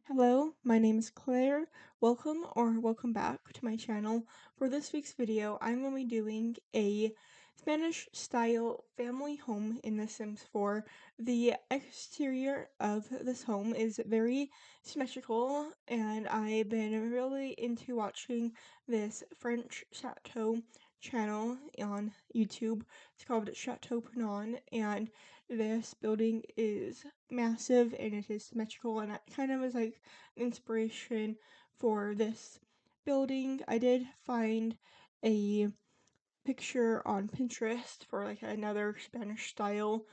Hello, my name is Claire. Welcome back to my channel. For this week's video, I'm going to be doing a Spanish style family home in The Sims 4. The exterior of this home is very symmetrical, and I've been really into watching this French chateau channel on YouTube. It's called Chateau Pernon, and this building is massive and it is symmetrical, and that kind of is like inspiration for this building. I did find a picture on Pinterest for like another Spanish style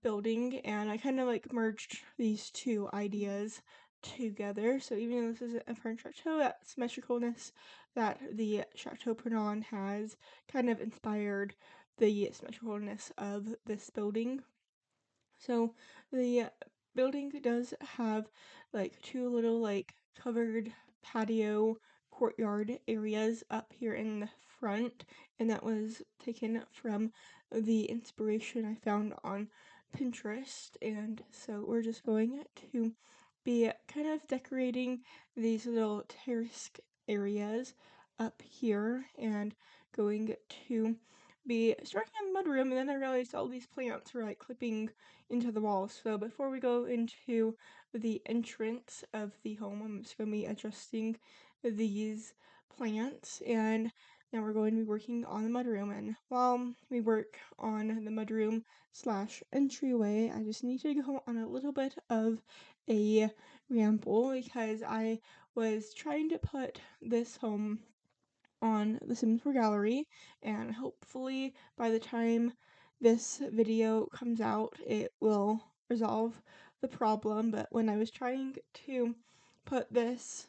building, and I kind of like merged these two ideas together. So even though this is a French chateau, that symmetricalness that the Chateau Pernon has kind of inspired the symmetricalness of this building. So the building does have like two little like covered patio courtyard areas up here in the front, and that was taken from the inspiration I found on Pinterest. And so we're just going to be kind of decorating these little terrace areas up here and going to be starting in the mudroom. And then I realized all these plants were like clipping into the walls. So before we go into the entrance of the home, I'm just going to be adjusting these plants, and now we're going to be working on the mudroom. And while we work on the mudroom slash entryway, I just need to go on a little bit of a ramble because I was trying to put this home on the Sims 4 gallery, and hopefully by the time this video comes out it will resolve the problem. But when I was trying to put this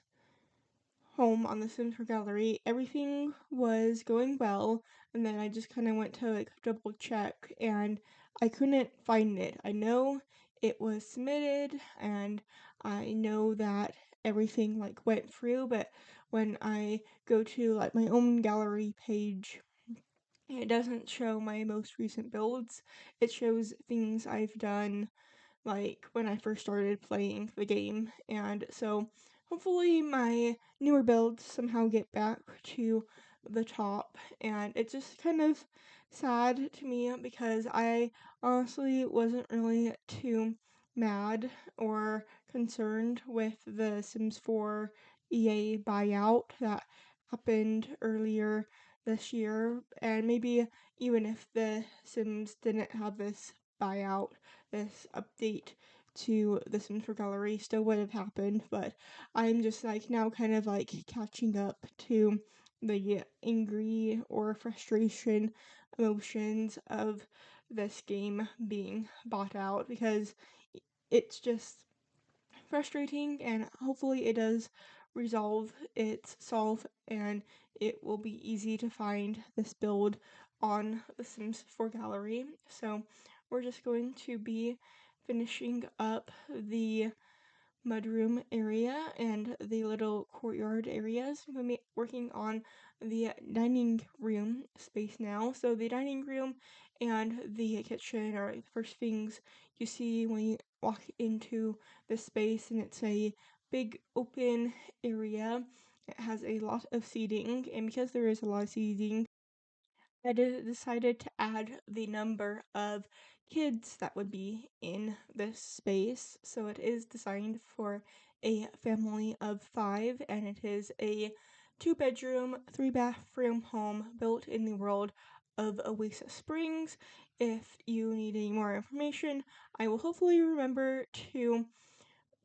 home on the Sims 4 gallery, everything was going well, and then I just kind of went to like double check and I couldn't find it. I know it was submitted and I know that everything like went through, but when I go to like my own gallery page, it doesn't show my most recent builds. It shows things I've done like when I first started playing the game. And so hopefully my newer builds somehow get back to the top. And it's just kind of sad to me because I honestly wasn't really too mad or concerned with the Sims 4 EA buyout that happened earlier this year. And maybe even if the Sims didn't have this buyout, this update to the Sims 4 gallery still would have happened. But I'm just like now kind of like catching up to the angry or frustration emotions of this game being bought out, because it's just frustrating, and hopefully it does resolve itself and it will be easy to find this build on the Sims 4 gallery. So we're just going to be finishing up the mudroom area and the little courtyard areas. I'm going to be working on the dining room space now. So the dining room and the kitchen are the first things you see when you walk into this space, and it's a big open area. It has a lot of seating, and because there is a lot of seating, I decided to add the number of kids that would be in this space. So it is designed for a family of 5, and it is a 2-bedroom, 3-bathroom home built in the world of Oasis Springs. If you need any more information, I will hopefully remember to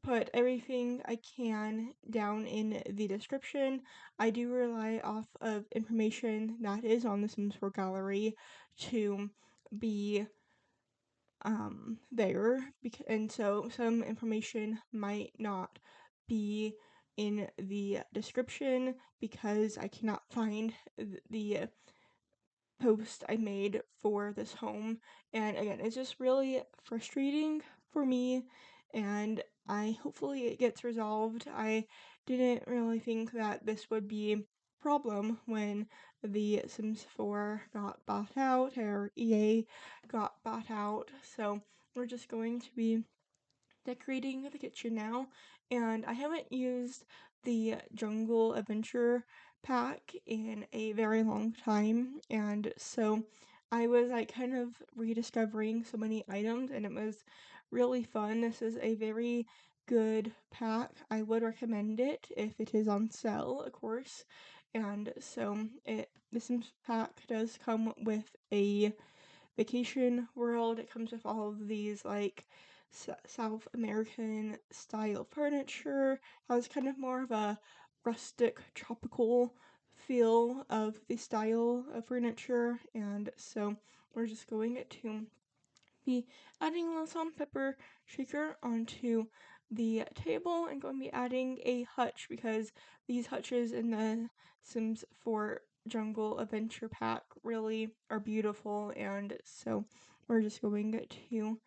put everything I can down in the description. I do rely off of information that is on the Sims 4 gallery to be there, and so some information might not be in the description because I cannot find the post I made for this home. And again, it's just really frustrating for me, and I hopefully it gets resolved. I didn't really think that this would be a problem when the Sims 4 got bought out or EA got bought out. So we're just going to be decorating the kitchen now, and I haven't used the Jungle Adventure pack in a very long time, and so I was like kind of rediscovering so many items, and it was really fun. This is a very good pack. I would recommend it if it is on sale, of course. And so the Sims pack does come with a vacation world. It comes with all of these like South American style furniture. Has kind of more of a rustic tropical feel of the style of furniture, and so we're just going to be adding a little salt and pepper shaker onto the table, and going to be adding a hutch because these hutches in the Sims 4 Jungle Adventure pack really are beautiful, and so we're just going to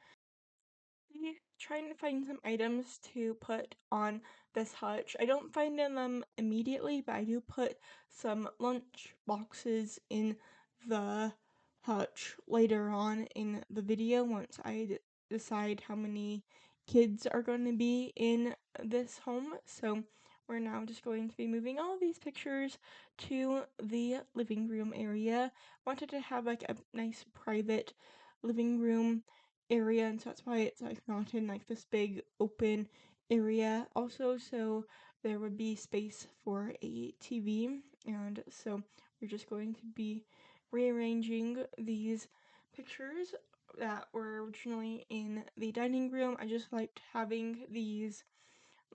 be trying to find some items to put on this hutch. I don't find them immediately, but I do put some lunch boxes in the hutch later on in the video once I decide how many kids are going to be in this home. So we're now just going to be moving all of these pictures to the living room area. Wanted to have like a nice private living room area, and so that's why it's like not in like this big open area also, so there would be space for a TV. And so we're just going to be rearranging these pictures that were originally in the dining room. I just liked having these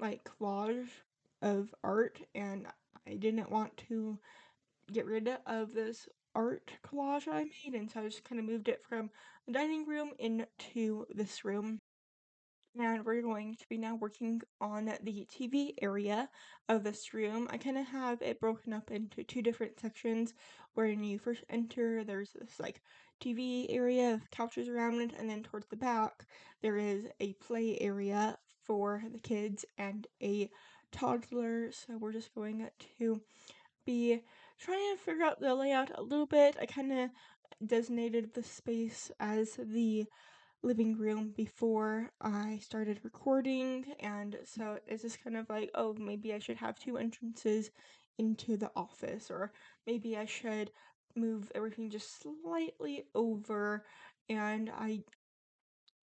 like collage of art, and I didn't want to get rid of this art collage I made, and so I just kind of moved it from the dining room into this room. And we're going to be now working on the TV area of this room. I kind of have it broken up into two different sections. Where when you first enter, there's this like TV area with couches around it, and then towards the back, there is a play area for the kids and a toddler. So we're just going to be trying to figure out the layout a little bit. I kind of designated the space as the living room before I started recording, and so it's just kind of like, oh, maybe I should have two entrances into the office, or maybe I should move everything just slightly over. And I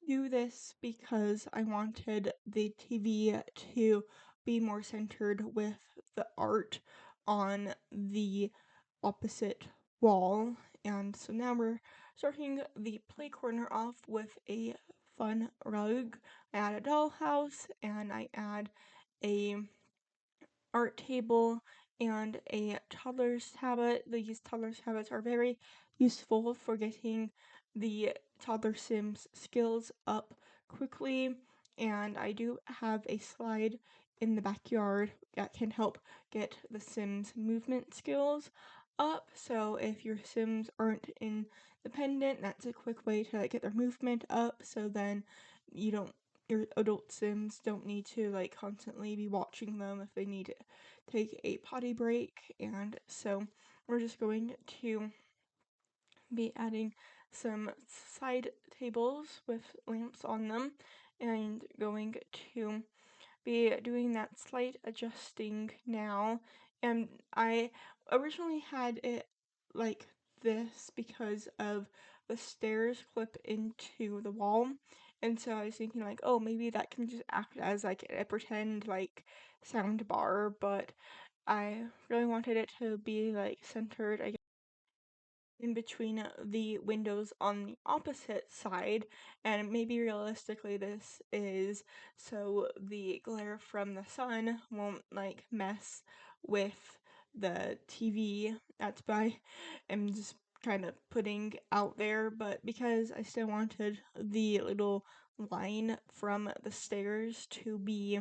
do this because I wanted the TV to be more centered with the art on the opposite wall. And so now we're starting the play corner off with a fun rug. I add a dollhouse, and I add a art table and a toddler's habit. These toddler's habits are very useful for getting the toddler Sims skills up quickly, and I do have a slide in the backyard that can help get the Sims movement skills up. So if your Sims aren't independent, that's a quick way to like, get their movement up, so then you don't your adult Sims don't need to like constantly be watching them if they need to take a potty break. And so we're just going to be adding some side tables with lamps on them, and going to be doing that slight adjusting now. And I originally had it like this because of the stairs clip into the wall, and so I was thinking like, oh, maybe that can just act as like a pretend like sound bar, but I really wanted it to be like centered, I guess, in between the windows on the opposite side. And maybe realistically this is so the glare from the sun won't like mess with the TV. That's why I'm just kind of putting out there, but because I still wanted the little line from the stairs to be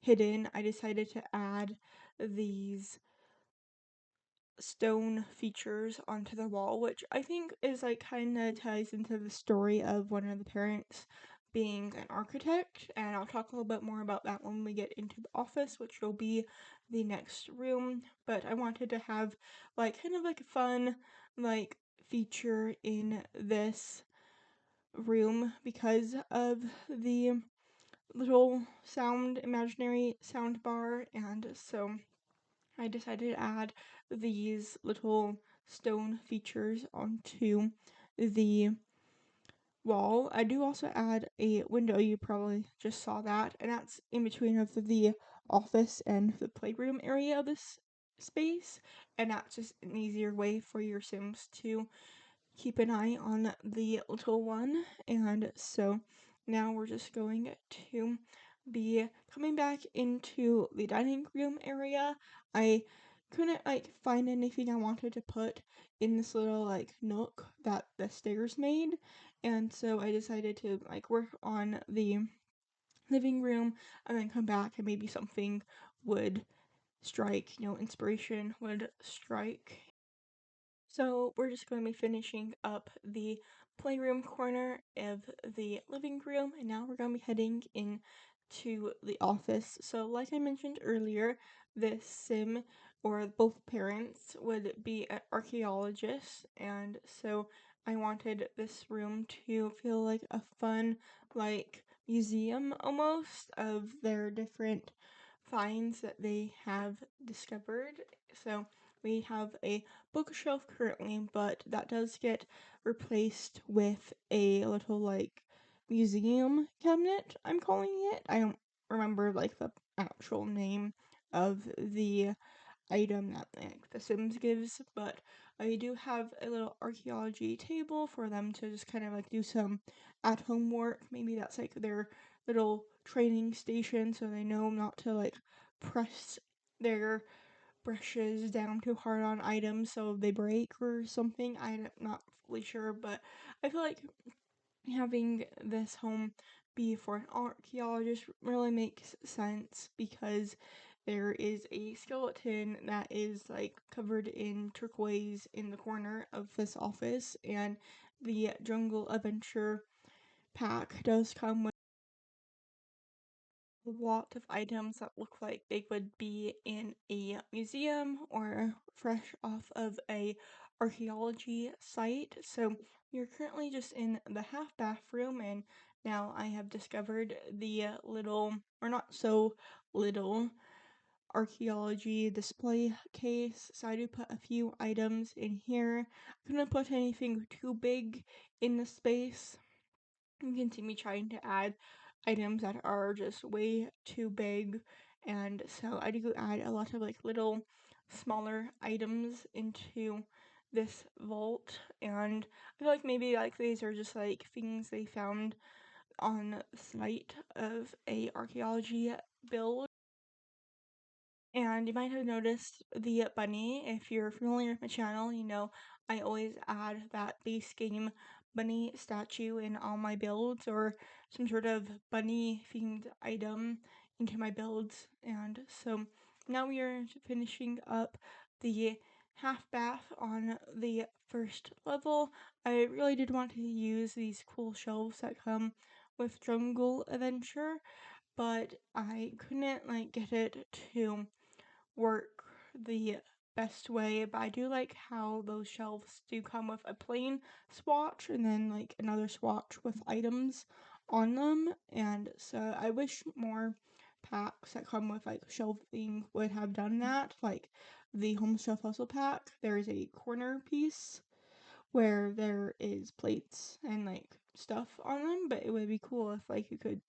hidden, I decided to add these stone features onto the wall, which I think is like kind of ties into the story of one of the parents being an architect, and I'll talk a little bit more about that when we get into the office, which will be the next room. But I wanted to have like kind of like a fun like feature in this room because of the little imaginary sound bar, and so I decided to add these little stone features onto the wall. I do also add a window, you probably just saw that, and that's in between of the office and the playroom area of this space, and that's just an easier way for your Sims to keep an eye on the little one. And so now we're just going to be coming back into the dining room area. I couldn't find anything I wanted to put in this little nook that the stairs made, and so I decided to work on the living room and then come back and maybe something would strike, inspiration would strike. So we're just going to be finishing up the playroom corner of the living room, and now we're going to be heading into the office. So like I mentioned earlier, this sim or both parents would be an archaeologist, and so I wanted this room to feel like a fun museum almost of their different finds that they have discovered. So we have a bookshelf currently, but that does get replaced with a little museum cabinet, I'm calling it. I don't remember the actual name of the item that the Sims gives, but I do have a little archaeology table for them to just kind of do some at home work. Maybe that's their little training station so they know not to press their brushes down too hard on items so they break or something. I'm not fully sure, but I feel like having this home be for an archaeologist really makes sense because there is a skeleton that is covered in turquoise in the corner of this office, and the jungle adventure pack does come with a lot of items that look like they would be in a museum or fresh off of a archaeology site. So we're currently just in the half bathroom, and now I have discovered the little, or not so little, archaeology display case. So I do put a few items in here. I couldn't put anything too big in the space. You can see me trying to add items that are just way too big, and so I do add a lot of little smaller items into this vault, and I feel like maybe these are just things they found on site of a archaeology build. And you might have noticed the bunny. If you're familiar with my channel, you know I always add that base game bunny statue in all my builds or some sort of bunny themed item into my builds. And so now we are finishing up the half bath on the first level. I really did want to use these cool shelves that come with Jungle Adventure, but I couldn't get it to work the best way. But I do like how those shelves do come with a plain swatch and then another swatch with items on them, and so I wish more packs that come with shelving would have done that. Like the home shelf puzzle pack, there is a corner piece where there is plates and stuff on them, but it would be cool if you could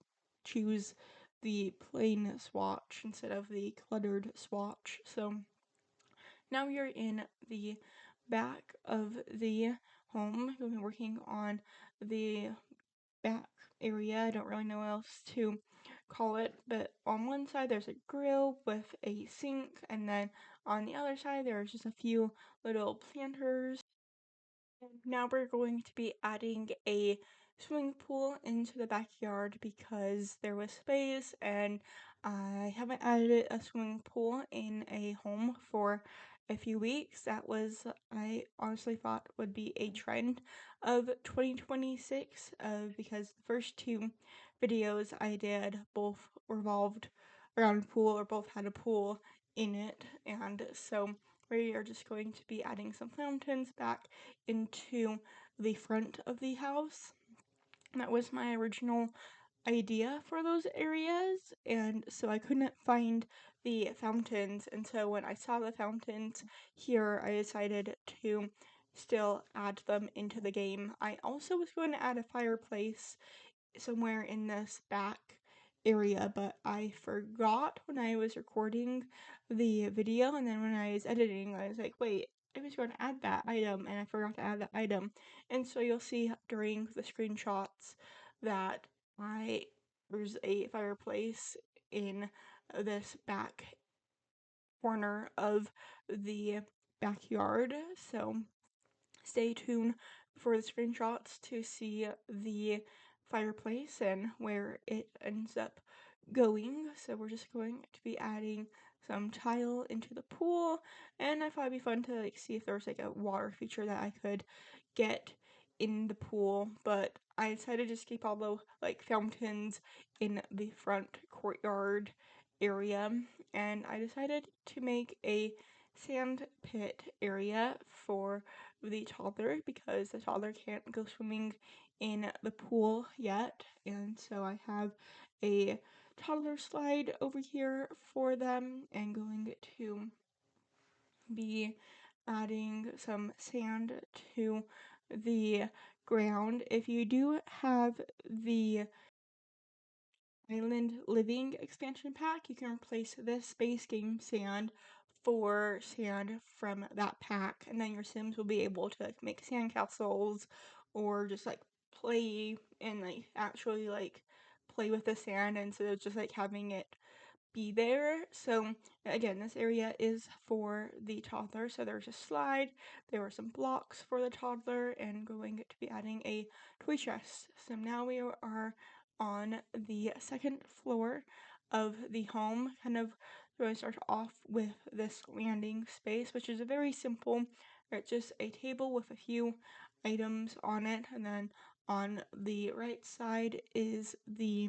choose the plain swatch instead of the cluttered swatch. So now we are in the back of the home. We've been working on the back area. I don't really know what else to call it, but on one side there's a grill with a sink, and then on the other side there's just a few little planters. Now we're going to be adding a swimming pool into the backyard because there was space, and I haven't added a swimming pool in a home for a few weeks. That was, I honestly thought would be a trend of 2026 because the first two videos I did both revolved around a pool or both had a pool in it, and so we are just going to be adding some fountains back into the front of the house. That was my original idea for those areas, and so I couldn't find the fountains, and so when I saw the fountains here, I decided to still add them into the game. I also was going to add a fireplace somewhere in this back area, but I forgot when I was recording the video, and then when I was editing, I was like, wait, I was going to add that item, and I forgot to add that item. And so you'll see during the screenshots that there's a fireplace in this back corner of the backyard. So stay tuned for the screenshots to see the fireplace and where it ends up going. So we're just going to be adding some tile into the pool, and I thought it'd be fun to see if there was a water feature that I could get in the pool, but I decided to just keep all the fountains in the front courtyard area, and I decided to make a sand pit area for the toddler because the toddler can't go swimming in the pool yet, and so I have a toddler slide over here for them and going to be adding some sand to the ground. If you do have the Island Living expansion pack, you can replace this base game sand for sand from that pack, and then your Sims will be able to make sand castles or just play and actually play with the sand instead of just having it be there. So again, this area is for the toddler. So there's a slide, there were some blocks for the toddler, and going to be adding a toy chest. So now we are on the second floor of the home, kind of going to start off with this landing space, which is a very simple, it's just a table with a few items on it, and then on the right side is the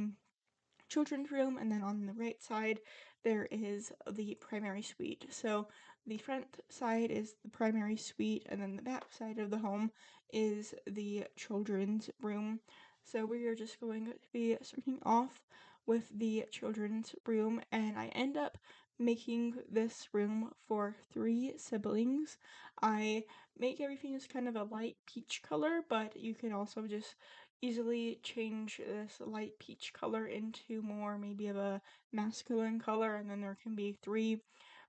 children's room, and then on the right side there is the primary suite. So the front side is the primary suite, and then the back side of the home is the children's room. So we are just going to be starting off with the children's room, and I end up making this room for 3 siblings. I make everything just kind of a light peach color, but you can also just easily change this light peach color into more maybe of a masculine color, and then there can be 3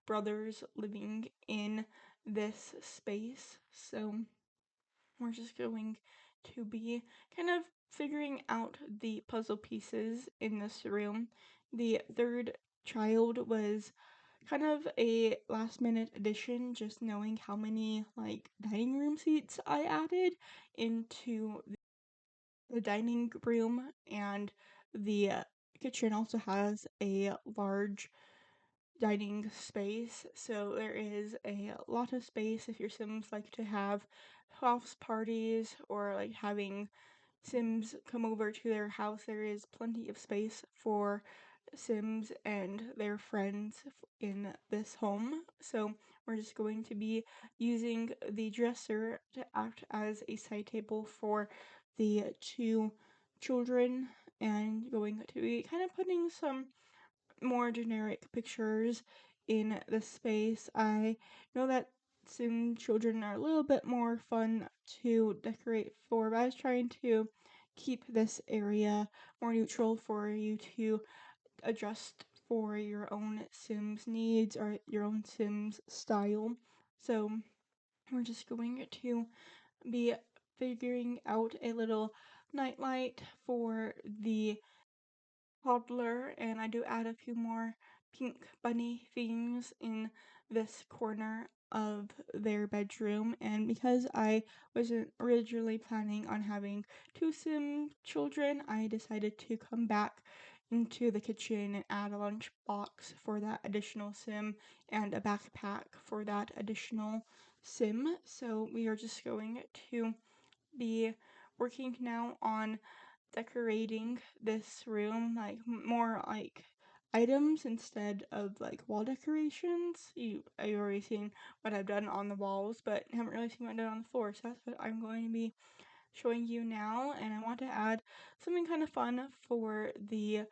brothers living in this space. So we're just going to be kind of figuring out the puzzle pieces in this room. The third child was kind of a last minute addition, just knowing how many dining room seats I added into the dining room, and the kitchen also has a large dining space, so there is a lot of space if your Sims like to have house parties or having Sims come over to their house. There is plenty of space for Sims and their friends in this home. So we're just going to be using the dresser to act as a side table for the 2 children, and going to be kind of putting some more generic pictures in the space. I know that some children are a little bit more fun to decorate for, but I was trying to keep this area more neutral for you to adjust for your own Sims needs or your own Sims style. So we're just going to be figuring out a little nightlight for the toddler, and I do add a few more pink bunny themes in this corner of their bedroom. And because I wasn't originally planning on having 2 Sim children, I decided to come back into the kitchen and add a lunch box for that additional Sim and a backpack for that additional Sim. So we are just going to be working now on decorating this room, more items instead of wall decorations. I've already seen what I've done on the walls, but haven't really seen what I've done on the floor, so that's what I'm going to be showing you now, and I want to add something kind of fun for the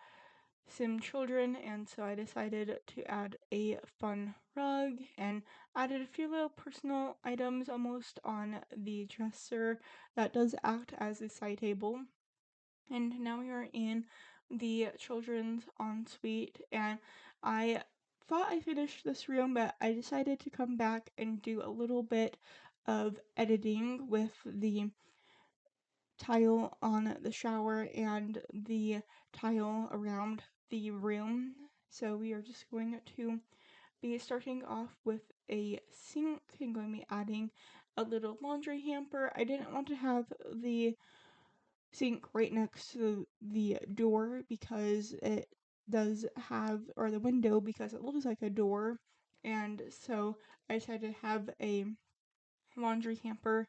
Sim children, and so I decided to add a fun rug and added a few little personal items almost on the dresser that does act as a side table. And now we are in the children's ensuite, and I thought I finished this room, but I decided to come back and do a little bit of editing with the tile on the shower and the tile around the room. So we are just going to be starting off with a sink and going to be adding a little laundry hamper. I didn't want to have the sink right next to the door because it does have, or the window because it looks like a door, and so I decided to have a laundry hamper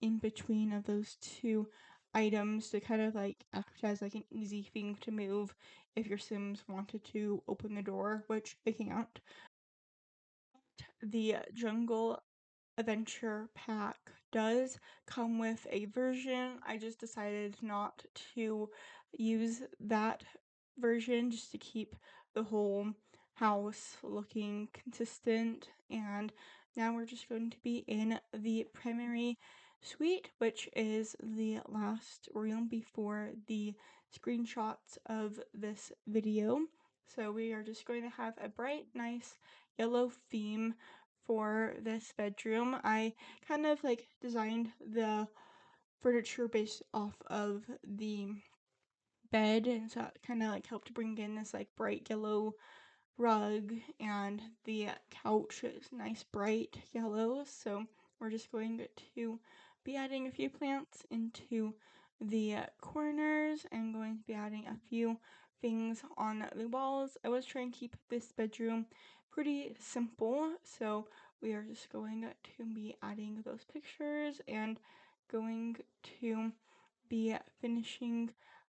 in between of those two items to kind of like act as like an easy thing to move if your Sims wanted to open the door, which they can't. The jungle adventure pack does come with a version. I just decided not to use that version just to keep the whole house looking consistent. And now we're just going to be in the primary suite, which is the last room before the screenshots of this video. So we are just going to have a bright, nice yellow theme for this bedroom. I kind of like designed the furniture based off of the bed, and so it kind of like helped bring in this like bright yellow rug, and the couch is nice bright yellow. So we're just going to be adding a few plants into the corners and going to be adding a few things on the walls. I was trying to keep this bedroom pretty simple, so we are just going to be adding those pictures and going to be finishing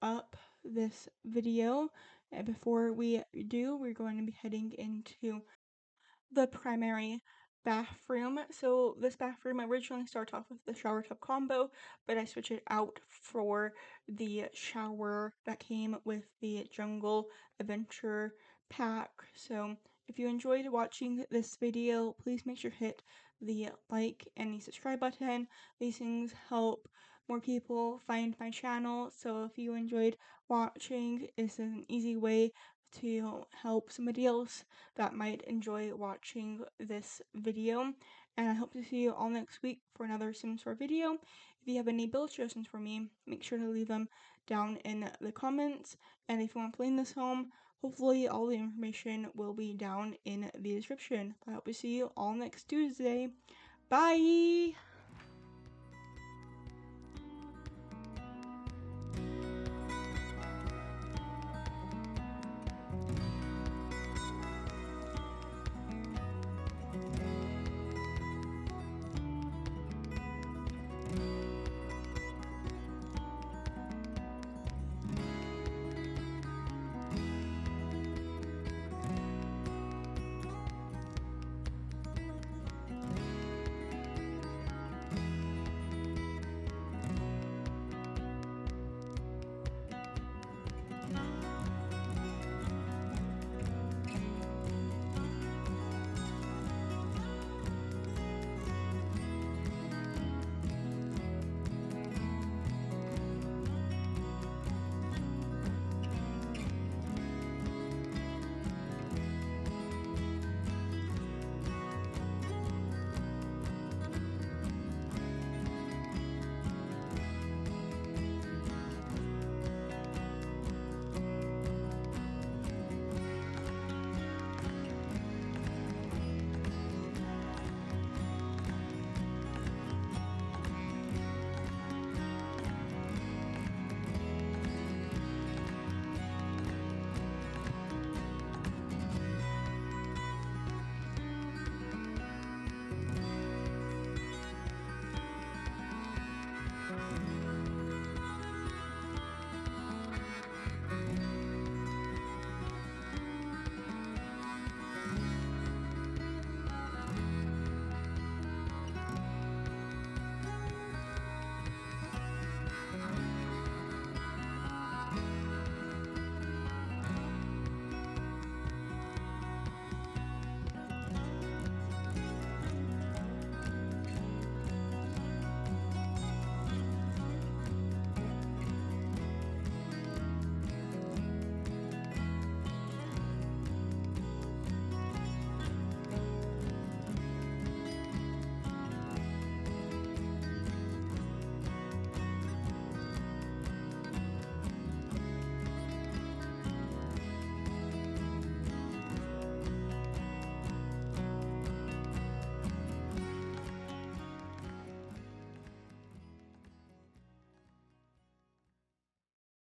up this video. And before we do, we're going to be heading into the primary bathroom. So this bathroom originally started off with the shower tub combo, but I switched it out for the shower that came with the jungle adventure pack. So if you enjoyed watching this video, please make sure to hit the like and the subscribe button. These things help more people find my channel. So if you enjoyed watching, it's an easy way to help somebody else that might enjoy watching this video. And I hope to see you all next week for another Sims 4 video. If you have any build suggestions for me, make sure to leave them down in the comments. And if you want to play in this home, hopefully all the information will be down in the description. I hope to see you all next Tuesday. Bye!